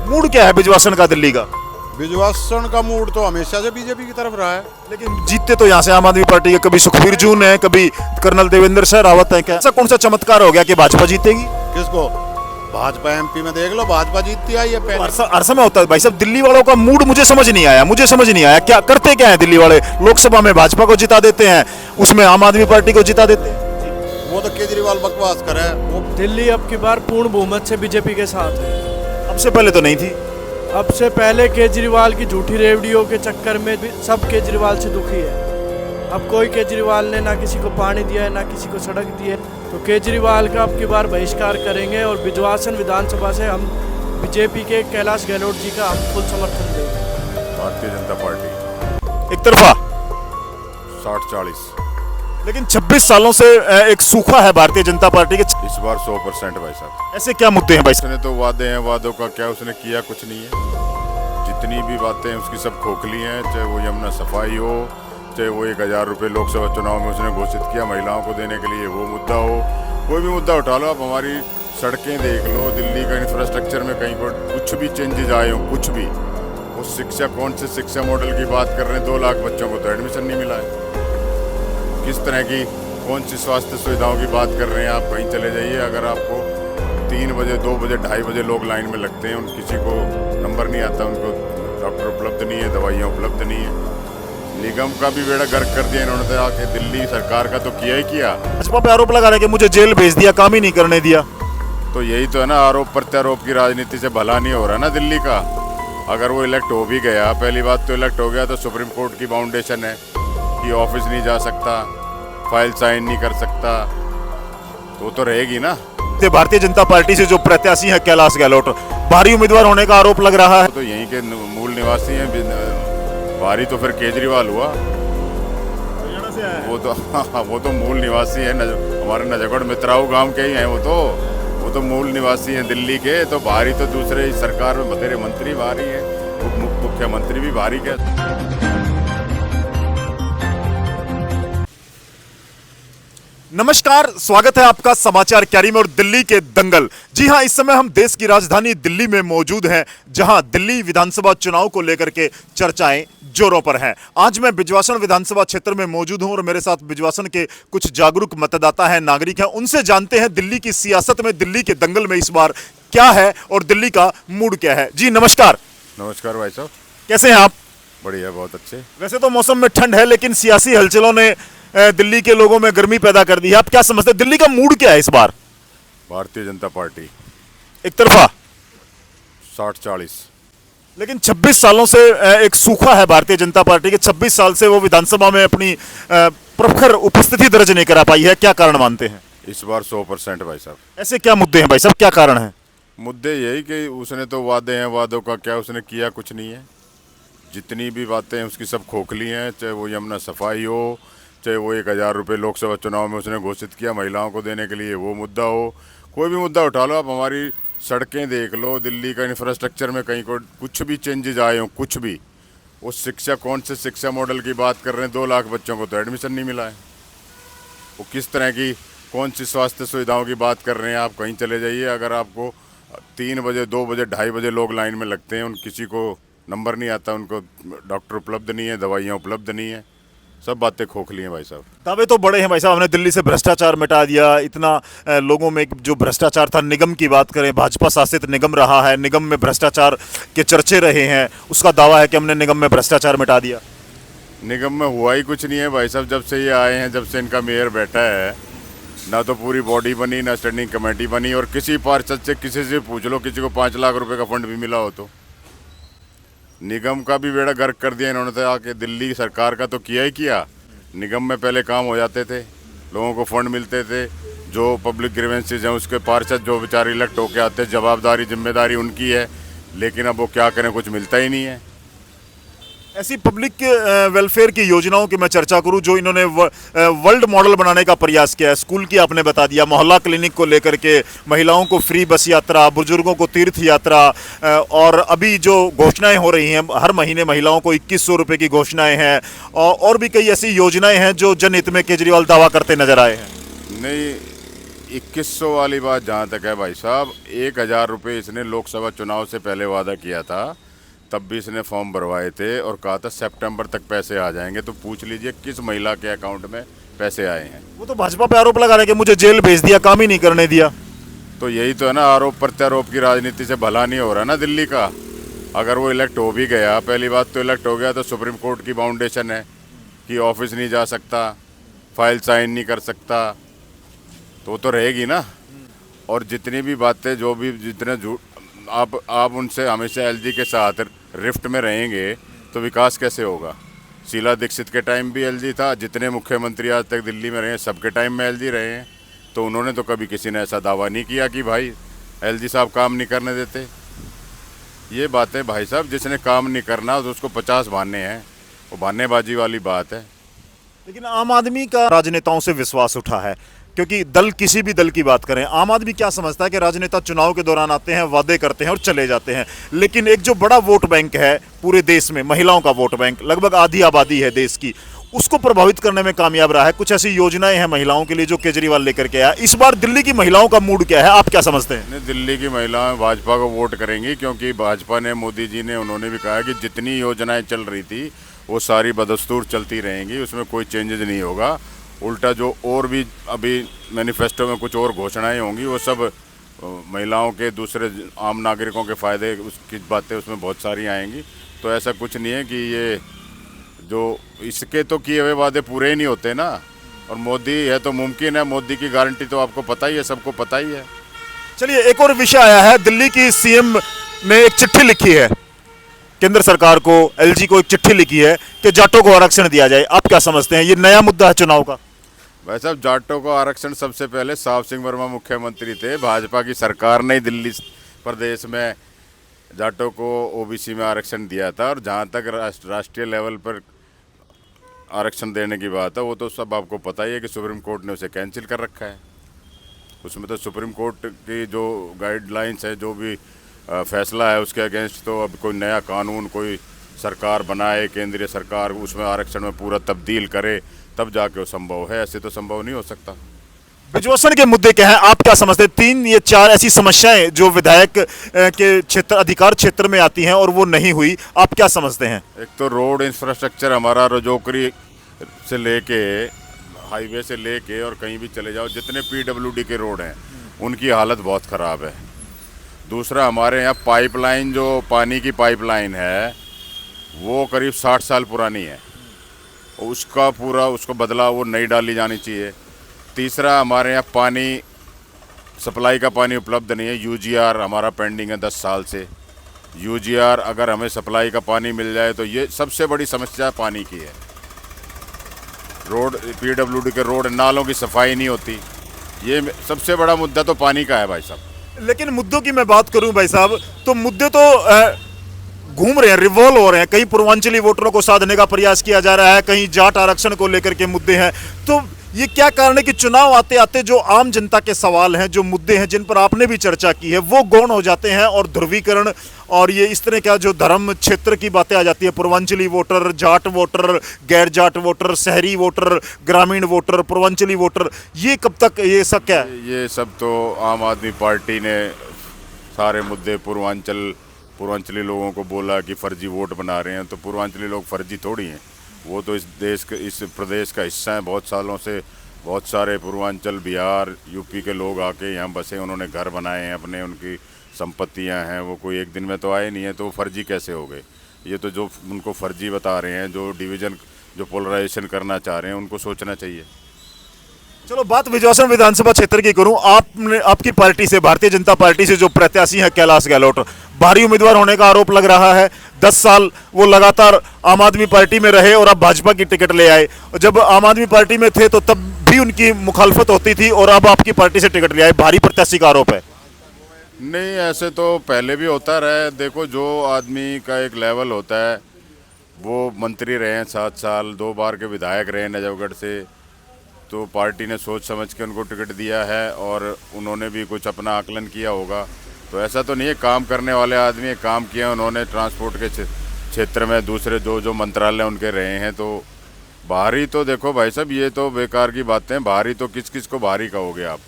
Mood क्या है बिजवासन का दिल्ली का? बिजवासन का मूड तो हमेशा से बीजेपी की तरफ रहा है। लेकिन जीतते तो यहाँ से आम आदमी पार्टी के, कभी सुखबीर जून है, कभी कर्नल देवेंद्र सिंह रावत है। क्या ऐसा कौन सा चमत्कार हो गया कि भाजपा जीतेगी? किसको? भाजपा एमपी में देख लो, भाजपा जीतती आई है पहले। हर समय होता है भाई साहब। दिल्ली वालों का मूड मुझे समझ नहीं आया, क्या करते क्या है दिल्ली वाले? लोकसभा में भाजपा को जिता देते हैं, उसमें आम आदमी पार्टी को जिता देते हैं। वो तो केजरीवाल बकवास करे। वो दिल्ली अब की बार पूर्ण बहुमत से बीजेपी के साथ है। अब से पहले तो नहीं थी। अब से पहले केजरीवाल की झूठी रेवड़ियों के चक्कर में भी सब केजरीवाल से दुखी है। अब कोई केजरीवाल ने ना किसी को पानी दिया है, ना किसी को सड़क दी है। तो केजरीवाल का अब की बार बहिष्कार करेंगे और बिजवासन विधानसभा से हम बीजेपी के कैलाश गहलोत जी का हम फुल समर्थन देंगे। भारतीय जनता पार्टी एक तरफा 60-40। लेकिन 26 सालों से एक सूखा है भारतीय जनता पार्टी के। इस बार 100% भाई साहब। ऐसे क्या मुद्दे हैं भाई साहब? उसने तो वादे हैं, वादों का क्या उसने किया? कुछ नहीं है। जितनी भी बातें हैं उसकी सब खोखली हैं। चाहे वो यमुना सफाई हो, चाहे वो 1000 रुपये लोकसभा चुनाव में उसने घोषित किया महिलाओं को देने के लिए, वो मुद्दा हो। कोई भी मुद्दा उठा लो आप। हमारी सड़कें देख लो, दिल्ली का इंफ्रास्ट्रक्चर में कहीं पर कुछ भी चेंजेज आए हो, कुछ भी। वो शिक्षा, कौन से शिक्षा मॉडल की बात कर रहे हैं? 2 लाख बच्चों को तो एडमिशन नहीं मिला है। किस तरह की कौन सी स्वास्थ्य सुविधाओं की बात कर रहे हैं? आप कहीं चले जाइए, अगर आपको 3 बजे, 2 बजे, 2:30 बजे लोग लाइन में लगते हैं, किसी को नंबर नहीं आता, उनको डॉक्टर उपलब्ध नहीं है, दवाइयाँ उपलब्ध नहीं है। निगम का भी बेड़ा गर्क कर दिया इन्होंने तो आके। दिल्ली सरकार का तो किया ही किया। भाजपा पे आरोप लगा रहे हैं कि मुझे जेल भेज दिया, काम ही नहीं करने दिया। तो यही तो है ना, आरोप प्रत्यारोप की राजनीति से भला नहीं हो रहा ना दिल्ली का। अगर वो इलेक्ट हो भी गया, पहली बात तो इलेक्ट हो गया तो सुप्रीम कोर्ट की बाउंडेशन है कि ऑफिस नहीं जा सकता, फाइल साइन नहीं कर सकता, तो रहेगी ना। भारतीय जनता पार्टी से जो प्रत्याशी है कैलाश गहलोत, भारी उम्मीदवार होने का आरोप लग रहा है। तो यहीं के मूल निवासी हैं। भारी तो फिर केजरीवाल हुआ। वो तो मूल निवासी है, हमारे नजगढ़ मित्राऊ गांव के ही हैं। वो तो मूल निवासी हैं दिल्ली के। तो भारी तो दूसरे सरकार में बतेरे मंत्री भारी है, मुख्यमंत्री भी भारी के। नमस्कार, स्वागत है आपका समाचार क्यारी में और दिल्ली के दंगल। जी हां, इस समय हम देश की राजधानी दिल्ली में मौजूद हैं, जहां दिल्ली विधानसभा चुनाव को लेकर के चर्चाएं जोरों पर हैं। आज मैं बिजवासन विधानसभा क्षेत्र में मौजूद हूं और मेरे साथ बिजवासन के कुछ जागरूक मतदाता हैं, नागरिक हैं। उनसे जानते हैं दिल्ली की सियासत में, दिल्ली के दंगल में इस बार क्या है और दिल्ली का मूड क्या है। जी नमस्कार। नमस्कार भाई साहब, कैसे हैं आप? बढ़िया, बहुत अच्छे। वैसे तो मौसम में ठंड है, लेकिन सियासी हलचलों ने दिल्ली के लोगों में गर्मी पैदा कर दी है। आप क्या समझते हैं, दिल्ली का मूड क्या है इस बार? भारतीय जनता पार्टी एक तरफा 60-40। लेकिन 26 सालों से एक सूखा है भारतीय जनता पार्टी के। 26 साल से वो विधानसभा में अपनी प्रखर उपस्थिति दर्ज नहीं करा पाई है। क्या कारण मानते हैं? इस बार 100% भाई साहब। ऐसे क्या मुद्दे हैं भाई साहब, क्या कारण है? मुद्दे यही कि उसने तो वादे हैं, वादों का क्या उसने किया? कुछ नहीं है। जितनी भी बातें हैं उसकी सब खोखली हैं। चाहे वो यमुना सफाई हो, चाहे वो 1000 रुपये लोकसभा चुनाव में उसने घोषित किया महिलाओं को देने के लिए, वो मुद्दा हो। कोई भी मुद्दा उठा लो आप। हमारी सड़कें देख लो, दिल्ली का इंफ्रास्ट्रक्चर में कहीं को कुछ भी चेंजेज आए हो, कुछ भी। वो शिक्षा, कौन से शिक्षा मॉडल की बात कर रहे हैं? 2 लाख बच्चों को तो एडमिशन नहीं मिला है। वो किस तरह की कौन सी स्वास्थ्य सुविधाओं की बात कर रहे हैं? आप कहीं चले जाइए, अगर आपको 3 बजे, 2 बजे, 2:30 बजे लोग लाइन में लगते हैं, किसी को नंबर नहीं आता, उनको डॉक्टर उपलब्ध नहीं है, दवाइयाँ उपलब्ध नहीं है। सब बातें खोखली हैं भाई साहब। दावे तो बड़े हैं भाई साहब, हमने दिल्ली से भ्रष्टाचार मिटा दिया। इतना लोगों में जो भ्रष्टाचार था, निगम की बात करें, भाजपा शासित निगम रहा है, निगम में भ्रष्टाचार के चर्चे रहे हैं। उसका दावा है कि हमने निगम में भ्रष्टाचार मिटा दिया। निगम में हुआ ही कुछ नहीं है भाई साहब। जब से ये आए हैं, जब से इनका मेयर बैठा है, ना तो पूरी बॉडी बनी, ना स्टैंडिंग कमेटी बनी। और किसी पार्षद से, किसी से पूछ लो, किसी को 5 लाख रुपए का फंड भी मिला हो तो। निगम का भी बेड़ा गर्क कर दिया इन्होंने तो आके। दिल्ली सरकार का तो किया ही किया। निगम में पहले काम हो जाते थे, लोगों को फंड मिलते थे। जो पब्लिक ग्रीवेंसेज हैं उसके पार्षद जो बेचारे इलेक्ट होके आते हैं, जवाबदारी, जिम्मेदारी उनकी है। लेकिन अब वो क्या करें, कुछ मिलता ही नहीं है। ऐसी पब्लिक वेलफेयर की योजनाओं की मैं चर्चा करूं जो इन्होंने वर्ल्ड मॉडल बनाने का प्रयास किया है। स्कूल की आपने बता दिया, मोहल्ला क्लिनिक को लेकर के, महिलाओं को फ्री बस यात्रा, बुजुर्गों को तीर्थ यात्रा, और अभी जो घोषणाएं हो रही हैं, हर महीने महिलाओं को 2100 रुपये की घोषणाएं हैं, और भी कई ऐसी योजनाएं हैं जो जनहित में केजरीवाल दावा करते नजर आए हैं। नहीं, 2100 वाली बात जहाँ तक है भाई साहब, 1000 रुपये इसने लोकसभा चुनाव से पहले वादा किया था, तब भी इसने फॉर्म भरवाए थे और कहा था सितंबर तक पैसे आ जाएंगे। तो पूछ लीजिए किस महिला के अकाउंट में पैसे आए हैं। वो तो भाजपा पे आरोप लगा रहे हैं कि मुझे जेल भेज दिया, काम ही नहीं करने दिया। तो यही तो है ना, आरोप प्रत्यारोप की राजनीति से भला नहीं हो रहा ना दिल्ली का। अगर वो इलेक्ट हो भी गया, पहली बात तो इलेक्ट हो गया तो सुप्रीम कोर्ट की बाउंडेशन है कि ऑफिस नहीं जा सकता, फाइल साइन नहीं कर सकता, तो वो तो रहेगी ना। और जितनी भी बातें जो भी जितने झूठ आप उनसे हमेशा एलजी के साथ रिफ्ट में रहेंगे तो विकास कैसे होगा। शीला दीक्षित के टाइम भी एलजी था, जितने मुख्यमंत्री आज तक दिल्ली में रहे सबके टाइम में एलजी रहे हैं, तो उन्होंने तो कभी किसी ने ऐसा दावा नहीं किया कि भाई एलजी साहब काम नहीं करने देते। ये बातें भाई साहब, जिसने काम नहीं करना तो उसको 50 बहाने हैं, वो बहानेबाजी वाली बात है। लेकिन आम आदमी का राजनेताओं से विश्वास उठा है, क्योंकि दल किसी भी दल की बात करें, आम आदमी क्या समझता है कि राजनेता चुनाव के दौरान आते हैं, वादे करते हैं और चले जाते हैं। लेकिन एक जो बड़ा वोट बैंक है पूरे देश में, महिलाओं का वोट बैंक, लगभग आधी आबादी है देश की, उसको प्रभावित करने में कामयाब रहा है। कुछ ऐसी योजनाएं हैं महिलाओं के लिए जो केजरीवाल लेकर के आया। इस बार दिल्ली की महिलाओं का मूड क्या है, आप क्या समझते हैं? नहीं, दिल्ली की महिलाएं भाजपा को वोट करेंगी, क्योंकि भाजपा ने, मोदी जी ने, उन्होंने भी कहा कि जितनी योजनाएं चल रही थी वो सारी बदस्तूर चलती रहेंगी, उसमें कोई चेंजेस नहीं होगा। उल्टा जो और भी अभी मैनिफेस्टो में कुछ और घोषणाएं होंगी वो सब महिलाओं के, दूसरे आम नागरिकों के फ़ायदे, उसकी बातें उसमें बहुत सारी आएंगी। तो ऐसा कुछ नहीं है कि ये जो इसके तो किए हुए वादे पूरे ही नहीं होते ना। और मोदी है तो मुमकिन है, मोदी की गारंटी तो आपको पता ही है, सबको पता ही है। चलिए, एक और विषय आया है। दिल्ली की सीएम ने एक चिट्ठी लिखी है केंद्र सरकार को, एलजी को एक चिट्ठी लिखी है कि जाटों को आरक्षण दिया जाए। आप क्या समझते हैं, ये नया मुद्दा है चुनाव का? भाई साहब, जाटों को आरक्षण सबसे पहले साहब सिंह वर्मा मुख्यमंत्री थे, भाजपा की सरकार ने दिल्ली प्रदेश में जाटों को ओबीसी में आरक्षण दिया था। और जहाँ तक राष्ट्रीय लेवल पर आरक्षण देने की बात है, वो तो सब आपको पता ही है कि सुप्रीम कोर्ट ने उसे कैंसिल कर रखा है। उसमें तो सुप्रीम कोर्ट की जो गाइडलाइंस है, जो भी फैसला है, उसके अगेंस्ट तो अब कोई नया कानून कोई सरकार बनाए, केंद्रीय सरकार उसमें आरक्षण में पूरा तब्दील करे, तब जाके वो संभव है, ऐसे तो संभव नहीं हो सकता। ब्रिजवासन के मुद्दे क्या हैं, आप क्या समझते हैं? 3 या 4 ऐसी समस्याएं जो विधायक के क्षेत्र, अधिकार क्षेत्र में आती हैं और वो नहीं हुई, आप क्या समझते हैं? एक तो रोड इंफ्रास्ट्रक्चर हमारा रजौकरी से लेके, हाईवे से लेके और कहीं भी चले जाओ, जितने पीडब्ल्यूडी के रोड हैं उनकी हालत बहुत ख़राब है। दूसरा, हमारे यहाँ पाइपलाइन, जो पानी की पाइपलाइन है, वो करीब 60 साल पुरानी है, उसका पूरा उसको बदला, वो नई डाली जानी चाहिए। तीसरा, हमारे यहाँ पानी सप्लाई का पानी उपलब्ध नहीं है। यूजीआर हमारा पेंडिंग है 10 साल से। यूजीआर अगर हमें सप्लाई का पानी मिल जाए तो ये सबसे बड़ी समस्या पानी की है। रोड, पीडब्ल्यूडी के रोड, नालों की सफाई नहीं होती, ये सबसे बड़ा मुद्दा तो पानी का है भाई साहब। लेकिन मुद्दों की मैं बात करूं भाई साहब, तो मुद्दे तो घूम रहे हैं, रिवॉल्व हो रहे हैं। कहीं पूर्वांचली वोटरों को साधने का प्रयास किया जा रहा है, कहीं जाट आरक्षण को लेकर के मुद्दे हैं। तो ये क्या कारण है कि चुनाव आते आते जो आम जनता के सवाल हैं, जो मुद्दे हैं जिन पर आपने भी चर्चा की है, वो गौण हो जाते हैं और ध्रुवीकरण और ये इस तरह का जो धर्म क्षेत्र की बातें आ जाती है, पूर्वांचली वोटर, जाट वोटर, गैर जाट वोटर, शहरी वोटर, ग्रामीण वोटर, पूर्वांचली वोटर, ये कब तक ये सब क्या है? ये सब तो आम आदमी पार्टी ने सारे मुद्दे पूर्वांचली लोगों को बोला कि फर्जी वोट बना रहे हैं। तो पूर्वांचली लोग फर्जी थोड़ी हैं, वो तो इस प्रदेश का हिस्सा है। बहुत सालों से बहुत सारे पूर्वांचल, बिहार, यूपी के लोग आके यहाँ बसे, उन्होंने घर बनाए हैं अपने, उनकी संपत्तियाँ हैं, वो कोई एक दिन में तो आए नहीं है, तो वो फर्जी कैसे हो गए? ये तो जो उनको फर्जी बता रहे हैं, जो डिवीज़न, जो पोलराइजेशन करना चाह रहे हैं, उनको सोचना चाहिए। चलो, बात ब्रिजवासन विधानसभा क्षेत्र की करूं। आपने, आपकी पार्टी से, भारतीय जनता पार्टी से जो प्रत्याशी हैं कैलाश गहलोत, भारी उम्मीदवार होने का आरोप लग रहा है। 10 साल वो लगातार आम आदमी पार्टी में रहे और अब भाजपा की टिकट ले आए। जब आम आदमी पार्टी में थे तो तब भी उनकी मुखालफत होती थी और अब आपकी पार्टी से टिकट ले आए, भारी प्रत्याशी का आरोप है। नहीं, ऐसे तो पहले भी होता रहा है। देखो, जो आदमी का एक लेवल होता है, वो मंत्री रहे हैं 7 साल, 2 बार के विधायक रहे नजफगढ़ से, तो पार्टी ने सोच समझ के उनको टिकट दिया है और उन्होंने भी कुछ अपना आकलन किया होगा। तो ऐसा तो नहीं है, काम करने वाले आदमी काम किए उन्होंने ट्रांसपोर्ट के क्षेत्र में, दूसरे जो मंत्रालय उनके रहे हैं। तो बाहरी तो देखो भाई साहब, ये तो बेकार की बातें हैं। बाहरी तो किस किस को बाहरी कहोगे आप?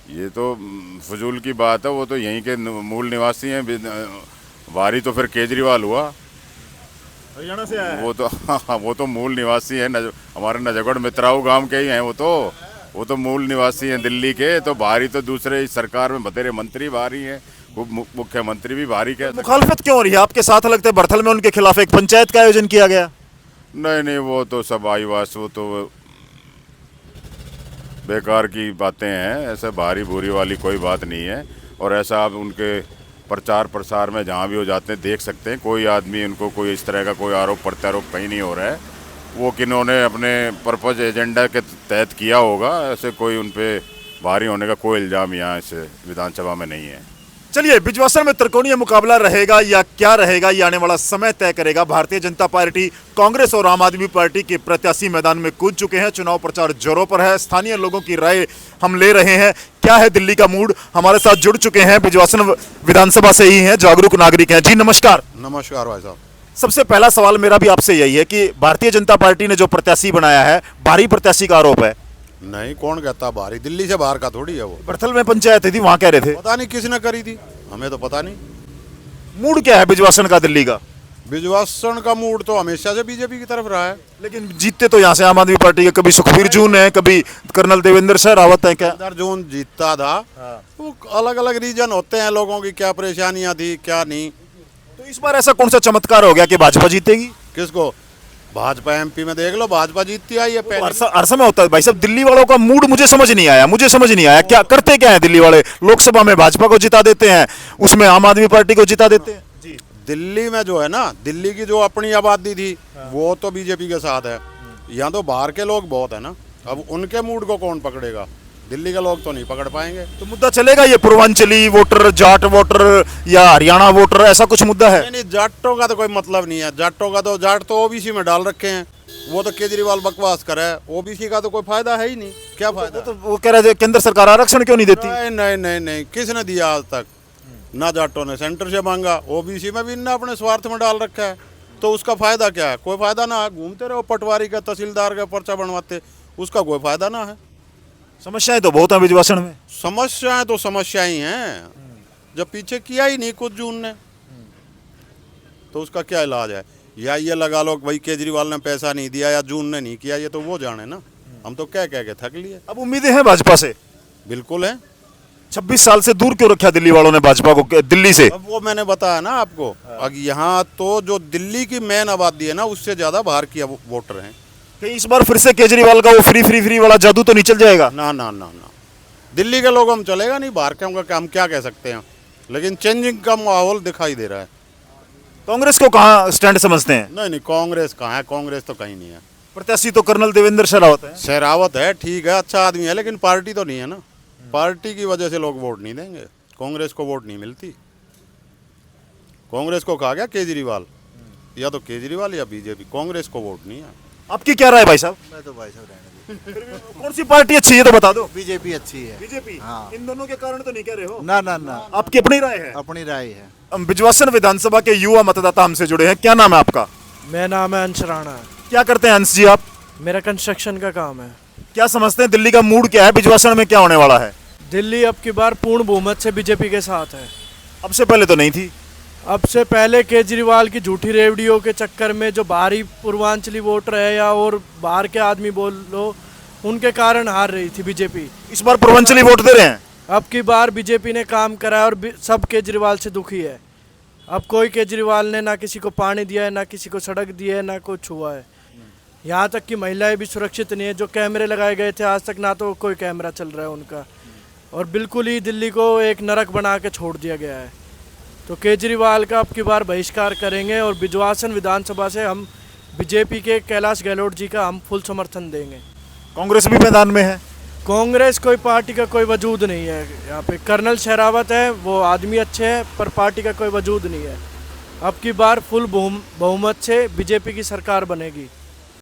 ये तो फजूल की बात है। वो तो यहीं के मूल निवासी हैं। बाहरी तो फिर केजरीवाल हुआ। हरियाणा से आया है। वो तो वो तो मूल निवासी है, हमारे नजगढ़ मित्राऊ गांव के ही हैं। वो तो मूल निवासी हैं दिल्ली के। तो बाहरी तो दूसरे इस सरकार में बतेरे मंत्री बाहरी हैं, मुख्यमंत्री भी बाहरी के। मुखालफत क्यों हो रही है? आपके साथ लगते बरथल में उनके खिलाफ एक पंचायत का आयोजन किया गया। नहीं नहीं, वो तो सब आईवास, वो तो बेकार की बातें हैं। ऐसे भारी भूरी वाली कोई बात नहीं है। और ऐसा आप उनके प्रचार प्रसार में जहाँ भी हो जाते हैं देख सकते हैं। कोई आदमी उनको कोई इस तरह का कोई आरोप प्रत्यारोप कहीं नहीं हो रहा है। वो किन्होंने अपने पर्पज एजेंडा के तहत किया होगा। ऐसे कोई उन पे भारी होने का कोई इल्ज़ाम यहाँ इस विधानसभा में नहीं है। चलिए, बिजवासन में त्रिकोणीय मुकाबला रहेगा या क्या रहेगा, ये आने वाला समय तय करेगा। भारतीय जनता पार्टी, कांग्रेस और आम आदमी पार्टी के प्रत्याशी मैदान में कूद चुके हैं। चुनाव प्रचार जोरों पर है। स्थानीय लोगों की राय हम ले रहे हैं। क्या है दिल्ली का मूड? हमारे साथ जुड़ चुके हैं बिजवासन विधानसभा से ही हैं, जागरूक नागरिक हैं। जी नमस्कार। नमस्कार भाई साहब। सबसे पहला सवाल मेरा भी आपसे यही है कि भारतीय जनता पार्टी ने जो प्रत्याशी बनाया है, भारी प्रत्याशी का आरोप है। नहीं, कौन कहता बाहरी? दिल्ली से बाहर का थोड़ी है वो। बरथल में पंचायत थी, वहां कह रहे थे। पता नहीं किसने करी थी, हमें तो पता नहीं। मूड क्या है बिजवासन का दिल्ली का? बिजवासन का मूड तो हमेशा से बीजेपी की तरफ रहा है। लेकिन जीतते तो यहाँ से आम आदमी पार्टी के कभी सुखबीर जून है, कभी कर्नल देवेंद्र सिंह रावत है। क्या इधर जोन जीतता था, वो अलग अलग रीजन होते हैं लोगों की, क्या परेशानियां थी क्या नहीं। तो इस बार ऐसा कौन सा चमत्कार हो गया कि भाजपा जीतेगी? किसको? भाजपा एमपी में देख लो, भाजपा जीतती आई है पहले। हर समय होता है भाई साहब। दिल्ली वालों का मूड मुझे समझ नहीं आया। क्या करते क्या है दिल्ली वाले? लोकसभा में भाजपा को जिता देते हैं, उसमें आम आदमी पार्टी को जिता देते हैं। जी। दिल्ली में जो है ना, दिल्ली की जो अपनी आबादी थी वो तो बीजेपी के साथ है। यहाँ तो बाहर के लोग बहुत है ना, अब उनके मूड को कौन पकड़ेगा? दिल्ली के लोग तो नहीं पकड़ पाएंगे। तो मुद्दा चलेगा ये पूर्वांचली वोटर, जाट वोटर या हरियाणा वोटर, ऐसा कुछ मुद्दा है? नहीं, जाटों का तो कोई मतलब नहीं है। जाट तो ओबीसी में डाल रखे हैं। वो तो केजरीवाल बकवास कर रहा है। ओबीसी का तो कोई फायदा है ही नहीं। क्या फायदा? तो वो कह रहे थे केंद्र सरकार आरक्षण क्यों नहीं देती? नहीं नहीं नहीं नहीं, किसने दिया आज तक? ना जाटों ने सेंटर से मांगा, ओबीसी में भी इनने अपने स्वार्थ में डाल रखा है। तो उसका फायदा क्या है? कोई फायदा ना है। घूमते रहो पटवारी का, तहसीलदार का पर्चा बनवाते, उसका कोई फायदा ना है। समस्याएं तो बहुत हैं बिजवासन में। समस्याएं तो समस्याएं ही हैं। जब पीछे किया ही नहीं कुछ जून ने, तो उसका क्या इलाज है? या ये लगा लो भाई केजरीवाल ने पैसा नहीं दिया या जून ने नहीं किया, ये तो वो जाने ना। हम तो कह के थक लिए। अब उम्मीदें हैं भाजपा से? बिल्कुल है। 26 साल से दूर क्यों रखा दिल्ली वालों ने भाजपा को दिल्ली से? अब वो मैंने बताया ना आपको। अब यहाँ तो जो दिल्ली की मेन आबादी है ना, उससे ज्यादा बाहर की वोटर हैं। कहीं इस बार फिर से केजरीवाल का वो फ्री वाला जादू तो नहीं चल जाएगा? ना ना ना ना, दिल्ली के लोग हम चलेगा नहीं, बाहर के होंगे, हम क्या कह सकते हैं। लेकिन चेंजिंग का माहौल दिखाई दे रहा है। कांग्रेस को कहाँ स्टैंड समझते हैं? नहीं नहीं, कांग्रेस कहाँ है? कांग्रेस तो कहीं नहीं है। प्रत्याशी तो कर्नल देवेंद्र शेरावत है। शेरावत है, ठीक है, अच्छा आदमी है, लेकिन पार्टी तो नहीं है ना। पार्टी की वजह से लोग वोट नहीं देंगे। कांग्रेस को वोट नहीं मिलती। कांग्रेस को कहा गया केजरीवाल, या तो केजरीवाल या बीजेपी, कांग्रेस को वोट नहीं है। आपकी क्या राय भाई साहब? मैं तो भाई साहब रहने दो। कौन सी पार्टी अच्छी है तो बता दो। बीजेपी अच्छी है। बीजेपी? हाँ। इन दोनों के कारण तो नहीं कह रहे हो? ना ना ना, आपकी अपनी राय है? अपनी राय है। हम बिजवासन विधानसभा के युवा मतदाता हमसे जुड़े हैं। क्या नाम है आपका? मेरा नाम है अंश राणा। क्या करते हैं अंश जी आप? मेरा कंस्ट्रक्शन का काम है। क्या समझते हैं दिल्ली का मूड क्या है? बिजवासन में क्या होने वाला है? दिल्ली अब की बार पूर्ण बहुमत से बीजेपी के साथ है। अब से पहले तो नहीं थी। अब से पहले केजरीवाल की झूठी रेवड़ियों के चक्कर में जो बाहरी पूर्वांचली वोटर है या और बाहर के आदमी बोल लो, उनके कारण हार रही थी बीजेपी। इस बार पूर्वांचली वोट दे रहे हैं। अब की बार बीजेपी ने काम करा है और सब केजरीवाल से दुखी है। अब कोई केजरीवाल ने ना किसी को पानी दिया है, ना किसी को सड़क दी है, ना कुछ हुआ है। यहाँ तक कि महिलाएं भी सुरक्षित नहीं है। जो कैमरे लगाए गए थे आज तक, ना तो कोई कैमरा चल रहा है उनका, और बिल्कुल ही दिल्ली को एक नरक बना के छोड़ दिया गया है। तो केजरीवाल का अब की बार बहिष्कार करेंगे और बिजवासन विधानसभा से हम बीजेपी के कैलाश गहलोत जी का हम फुल समर्थन देंगे। कांग्रेस भी मैदान में है। कांग्रेस कोई पार्टी का कोई वजूद नहीं है यहाँ पे। कर्नल शेरावत है, वो आदमी अच्छे हैं, पर पार्टी का कोई वजूद नहीं है। अब की बार फुल बहुमत से बीजेपी की सरकार बनेगी।